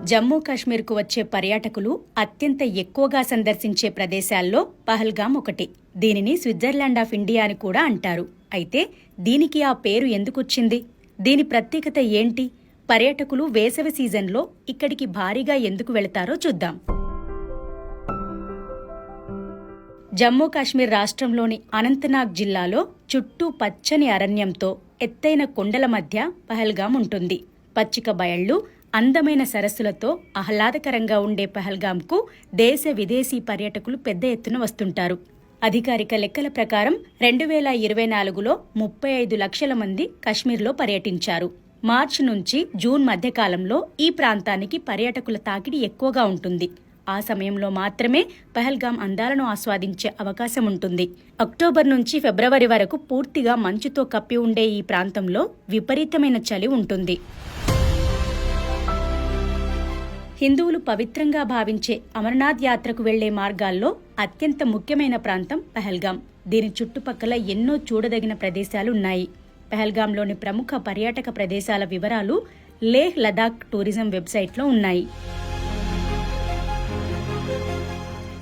జమ్మూ కాశ్మీర్కు వచ్చే పర్యాటకులు అత్యంత ఎక్కువగా సందర్శించే ప్రదేశాల్లో పహల్గాం ఒకటి. దీనిని స్విట్జర్లాండ్ ఆఫ్ ఇండియా అని కూడా అంటారు. అయితే దీనికి ఆ పేరు ఎందుకొచ్చింది? దీని ప్రత్యేకత ఏంటి? పర్యాటకులు వేసవి సీజన్లో ఇక్కడికి భారీగా ఎందుకు వెళతారో చూద్దాం. జమ్మూ కాశ్మీర్ రాష్ట్రంలోని అనంతనాగ్ జిల్లాలో చుట్టూ పచ్చని అరణ్యంతో ఎత్తైన కొండల మధ్య పహల్గాం ఉంటుంది. పచ్చిక బయళ్లు, అందమైన సరస్సులతో ఆహ్లాదకరంగా ఉండే పహల్గాంకు దేశ విదేశీ పర్యాటకులు పెద్ద ఎత్తున వస్తుంటారు. అధికారిక లెక్కల ప్రకారం 2024లో 35 లక్షల మంది కశ్మీర్లో పర్యటించారు. మార్చి నుంచి జూన్ మధ్యకాలంలో ఈ ప్రాంతానికి పర్యాటకుల తాకిడి ఎక్కువగా ఉంటుంది. ఆ సమయంలో మాత్రమే పహల్గాం అందాలను ఆస్వాదించే అవకాశం ఉంటుంది. అక్టోబర్ నుంచి ఫిబ్రవరి వరకు పూర్తిగా మంచుతో కప్పి ఉండే ఈ ప్రాంతంలో విపరీతమైన చలి ఉంటుంది. హిందువులు పవిత్రంగా భావించే అమర్నాథ్ యాత్రకు వెళ్లే మార్గాల్లో అత్యంత ముఖ్యమైన ప్రాంతం పహల్గాం. దీని చుట్టుపక్కల ఎన్నో చూడదగిన ప్రదేశాలున్నాయి. పహల్గాంలోని ప్రముఖ పర్యాటక ప్రదేశాల వివరాలు లేహ్ లదాఖ్ టూరిజం వెబ్సైట్లో ఉన్నాయి.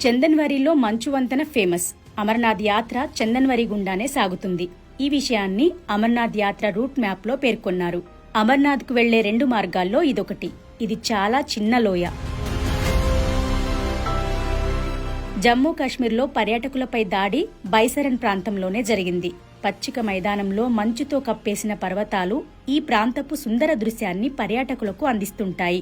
చందన్వరిలో మంచు వంతెన ఫేమస్. అమర్నాథ్ యాత్ర చందన్వరి గుండానే సాగుతుంది. ఈ విషయాన్ని అమర్నాథ్ యాత్ర రూట్ మ్యాప్లో పేర్కొన్నారు. అమర్నాథ్కు వెళ్లే 2 మార్గాల్లో ఇదొకటి. ఇది చాలా చిన్న లోయ. జమ్మూ కాశ్మీర్లో పర్యాటకులపై దాడి బైసరన్ ప్రాంతంలోనే జరిగింది. పచ్చిక మైదానంలో మంచుతో కప్పేసిన పర్వతాలు ఈ ప్రాంతపు సుందర దృశ్యాన్ని పర్యాటకులకు అందిస్తుంటాయి.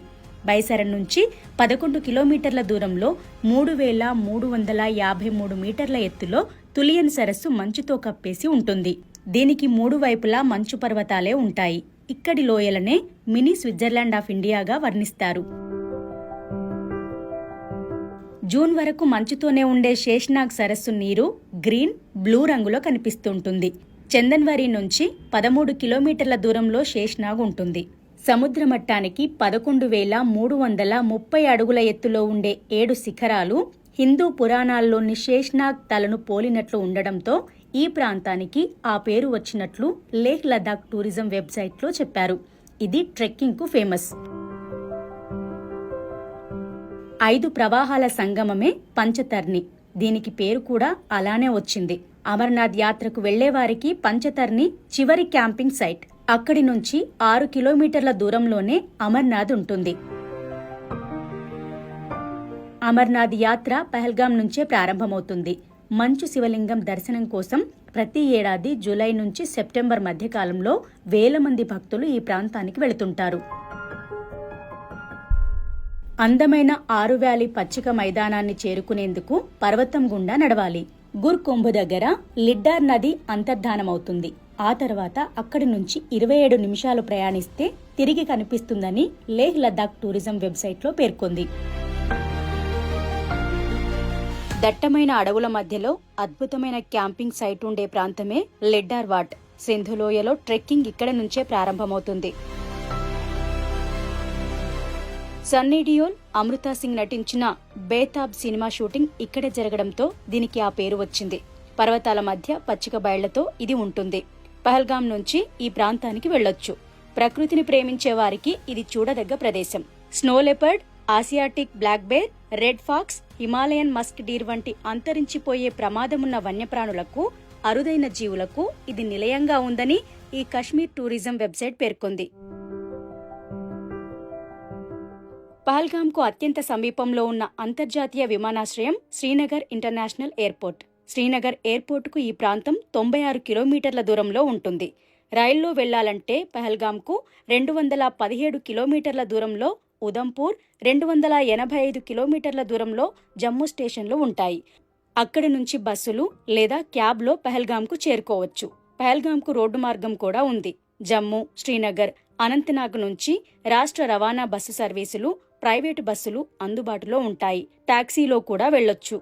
బైసరన్ నుంచి 11 కిలోమీటర్ల దూరంలో 3353 మీటర్ల ఎత్తులో తులియన్ సరస్సు మంచుతో కప్పేసి ఉంటుంది. దీనికి 3 వైపులా మంచు పర్వతాలే ఉంటాయి. ఇక్కడి లోయలనే మినీ స్విట్జర్లాండ్ ఆఫ్ ఇండియాగా వర్ణిస్తారు. జూన్ వరకు మంచుతోనే ఉండే శేష్నాగ్ సరస్సు నీరు గ్రీన్, బ్లూ రంగులో కనిపిస్తుంటుంది. చందన్వరి నుంచి 13 కిలోమీటర్ల దూరంలో శేష్నాగ్ ఉంటుంది. సముద్ర మట్టానికి 11,330 అడుగుల ఎత్తులో ఉండే 7 శిఖరాలు హిందూ పురాణాల్లోని శేష్నాగ్ తలను పోలినట్లు ఉండడంతో ఈ ప్రాంతానికి ఆ పేరు వచ్చినట్లు లేహ్ లదాఖ్ టూరిజం వెబ్సైట్లో చెప్పారు. ఇది ట్రెక్కింగ్కు ఫేమస్. 5 ప్రవాహాల సంగమమే పంచతర్ని. దీనికి పేరు కూడా అలానే వచ్చింది. అమర్నాథ్ యాత్రకు వెళ్లేవారికి పంచతర్ని చివరి క్యాంపింగ్ సైట్. అక్కడి నుంచి 6 కిలోమీటర్ల దూరంలోనే అమర్నాథ్ ఉంటుంది. అమర్నాథ్ యాత్ర పహల్గాం నుంచే ప్రారంభమవుతుంది. మంచు శివలింగం దర్శనం కోసం ప్రతి ఏడాది జూలై నుంచి సెప్టెంబర్ మధ్యకాలంలో వేల మంది భక్తులు ఈ ప్రాంతానికి వెళుతుంటారు. అందమైన 6 వ్యాలీ పచ్చిక మైదానాన్ని చేరుకునేందుకు పర్వతం గుండా నడవాలి. గుర్ కుంభ్ దగ్గర లిడ్డార్ నది అంతర్ధానమవుతుంది. ఆ తర్వాత అక్కడి నుంచి 27 నిమిషాలు ప్రయాణిస్తే తిరిగి కనిపిస్తుందని లేహ్ లదాఖ్ టూరిజం వెబ్సైట్లో పేర్కొంది. దట్టమైన అడవుల మధ్యలో అద్భుతమైన క్యాంపింగ్ సైట్ ఉండే ప్రాంతమే లిడ్డార్ వాట్. సింధులోయలో ట్రెక్కింగ్ ఇక్కడ నుంచే ప్రారంభమవుతుంది. సన్నీ డియోల్, అమృతా సింగ్ నటించిన బేతాబ్ సినిమా షూటింగ్ ఇక్కడే జరగడంతో దీనికి ఆ పేరు వచ్చింది. పర్వతాల మధ్య పచ్చిక బయళ్లతో ఇది ఉంటుంది. పహల్గాం నుంచి ఈ ప్రాంతానికి వెళ్లొచ్చు. ప్రకృతిని ప్రేమించే వారికి ఇది చూడదగ్గ ప్రదేశం. Snow leopard, Asiatic black bear, red fox, Himalayan musk deer వంటి అంతరించిపోయే ప్రమాదమున్న వన్యప్రాణులకు, అరుదైన జీవులకు ఇది నిలయంగా ఉందని ఈ కశ్మీర్ టూరిజం వెబ్సైట్ పేర్కొంది. పహల్గాంకు అత్యంత సమీపంలో ఉన్న అంతర్జాతీయ విమానాశ్రయం శ్రీనగర్ ఇంటర్నేషనల్ ఎయిర్పోర్ట్. శ్రీనగర్ ఎయిర్పోర్టుకు ఈ ప్రాంతం 96 కిలోమీటర్ల దూరంలో ఉంటుంది. రైల్లో వెళ్లాలంటే పహల్గాంకు 217 కిలోమీటర్ల దూరంలో ఉదంపూర్, 285 కిలోమీటర్ల దూరంలో జమ్మూ స్టేషన్లు ఉంటాయి. అక్కడి నుంచి బస్సులు లేదా క్యాబ్లో పహల్గాంకు చేరుకోవచ్చు. పహల్గాంకు రోడ్డు మార్గం కూడా ఉంది. జమ్మూ, శ్రీనగర్, అనంతనాగ్ నుంచి రాష్ట్ర రవాణా బస్సు సర్వీసులు, ప్రైవేటు బస్సులు అందుబాటులో ఉంటాయి. టాక్సీలో కూడా వెళ్లొచ్చు.